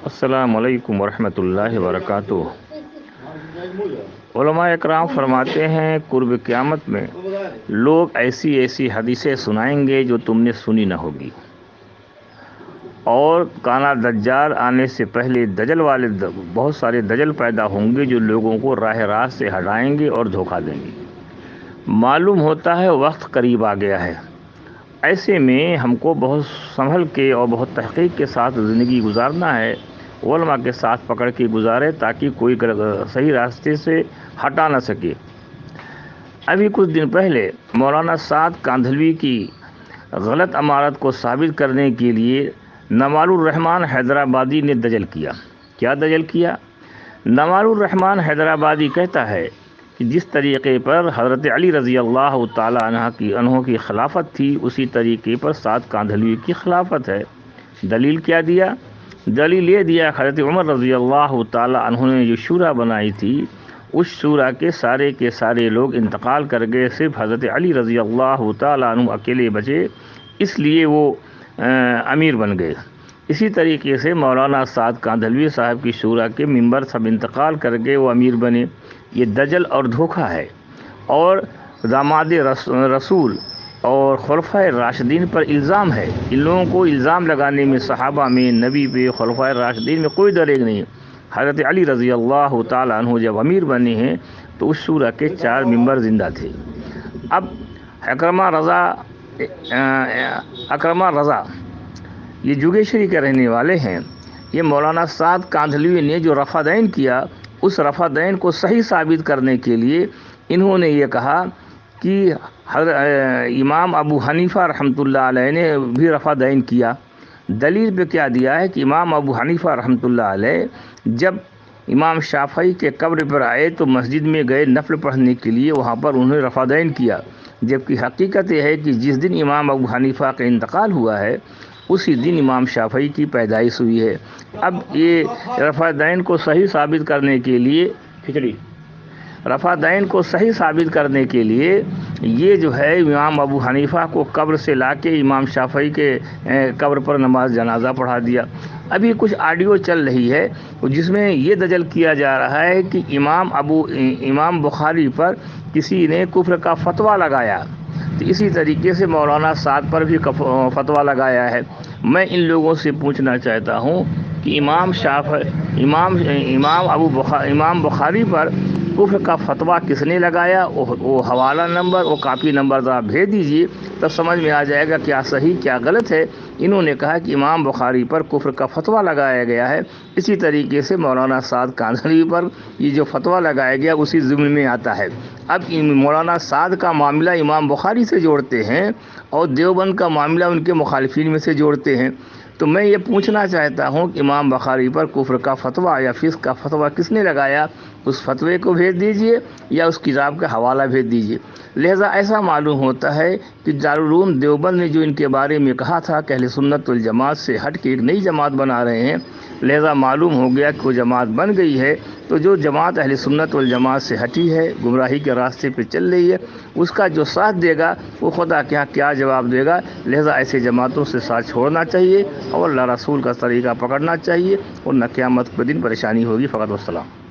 السلام علیکم ورحمۃ اللہ وبرکاتہ۔ علماء اکرام فرماتے ہیں قرب قیامت میں لوگ ایسی ایسی حدیثیں سنائیں گے جو تم نے سنی نہ ہوگی، اور کانا دجال آنے سے پہلے دجل والے بہت سارے دجل پیدا ہوں گے جو لوگوں کو راہ راست سے ہٹائیں گے اور دھوکہ دیں گے۔ معلوم ہوتا ہے وقت قریب آ گیا ہے، ایسے میں ہم کو بہت سنبھل کے اور بہت تحقیق کے ساتھ زندگی گزارنا ہے، علماء کے ساتھ پکڑ کے گزارے تاکہ کوئی صحیح راستے سے ہٹا نہ سکے۔ ابھی کچھ دن پہلے مولانا سعد کاندھلوی کی غلط امارت کو ثابت کرنے کے لیے نوال الرحمن حیدرآبادی نے دجل کیا۔ کیا دجل کیا؟ نوال الرحمن حیدرآبادی کہتا ہے کہ جس طریقے پر حضرت علی رضی اللہ تعالی عنہ کی خلافت تھی، اسی طریقے پر سعد کاندھلوی کی خلافت ہے۔ دلیل کیا دیا؟ دلیل یہ دیا حضرت عمر رضی اللہ تعالی عنہ نے جو شورا بنائی تھی، اس شورا کے سارے لوگ انتقال کر گئے، صرف حضرت علی رضی اللہ تعالی عنہ اکیلے بچے، اس لیے وہ امیر بن گئے۔ اسی طریقے سے مولانا سعد کاندھلوی صاحب کی شورا کے ممبر سب انتقال کر گئے، وہ امیر بنے۔ یہ دجل اور دھوکہ ہے، اور داماد رسول اور خلفائے راشدین پر الزام ہے۔ ان لوگوں کو الزام لگانے میں صحابہ میں، نبی پہ، خلفائے راشدین میں کوئی دریغ نہیں۔ حضرت علی رضی اللہ تعالی عنہ جب امیر بنے ہیں تو اس شورا کے 4 ممبر زندہ تھے۔ اب اکرمہ رضا یہ جوگیشری کے رہنے والے ہیں۔ یہ مولانا سعد کاندھلوی نے جو رفع دین کیا، اس رفع دین کو صحیح ثابت کرنے کے لیے انہوں نے یہ کہا کہ امام ابو حنیفہ رحمۃ اللہ علیہ نے بھی رفع دین کیا۔ دلیل پہ کیا دیا ہے کہ امام ابو حنیفہ رحمۃ اللہ علیہ جب امام شافعی کے قبر پر آئے تو مسجد میں گئے نفل پڑھنے کے لیے، وہاں پر انہوں نے رفع دین کیا، جبکہ حقیقت یہ ہے کہ جس دن امام ابو حنیفہ کا انتقال ہوا ہے اسی دن امام شافعی کی پیدائش ہوئی ہے۔ اب یہ رفع دین کو صحیح ثابت کرنے کے لیے یہ جو ہے امام ابو حنیفہ کو قبر سے لا کے امام شافعی کے قبر پر نماز جنازہ پڑھا دیا۔ ابھی کچھ آڈیو چل رہی ہے جس میں یہ دجل کیا جا رہا ہے کہ امام بخاری پر کسی نے کفر کا فتویٰ لگایا، تو اسی طریقے سے مولانا سعد پر بھی فتویٰ لگایا ہے۔ میں ان لوگوں سے پوچھنا چاہتا ہوں کہ امام بخاری پر کفر کا فتویٰ کس نے لگایا؟ وہ حوالہ نمبر، وہ کاپی نمبر ذرا بھیج دیجیے، تب سمجھ میں آ جائے گا کیا صحیح کیا غلط ہے۔ انہوں نے کہا کہ امام بخاری پر کفر کا فتویٰ لگایا گیا ہے، اسی طریقے سے مولانا سعد کاندھلوی پر یہ جو فتویٰ لگایا گیا اسی ضمن میں آتا ہے۔ اب مولانا سعد کا معاملہ امام بخاری سے جوڑتے ہیں اور دیوبند کا معاملہ ان کے مخالفین میں سے جوڑتے ہیں، تو میں یہ پوچھنا چاہتا ہوں کہ امام بخاری پر کفر کا فتویٰ یا فسق کا فتویٰ کس نے لگایا؟ اس فتوے کو بھیج دیجئے یا اس کتاب کا حوالہ بھیج دیجئے۔ لہذا ایسا معلوم ہوتا ہے کہ دارالعلوم دیوبند نے جو ان کے بارے میں کہا تھا کہ اہل سنت والجماعت سے ہٹ کے ایک نئی جماعت بنا رہے ہیں، لہذا معلوم ہو گیا کہ وہ جماعت بن گئی ہے، تو جو جماعت اہل سنت والجماعت سے ہٹی ہے، گمراہی کے راستے پہ چل رہی ہے، اس کا جو ساتھ دے گا وہ خدا کے ہاں کیا جواب دے گا۔ لہذا ایسے جماعتوں سے ساتھ چھوڑنا چاہیے اور اللہ رسول کا طریقہ پکڑنا چاہیے، اور نہ قیامت کے دن پریشانی ہوگی۔ فقط والسلام۔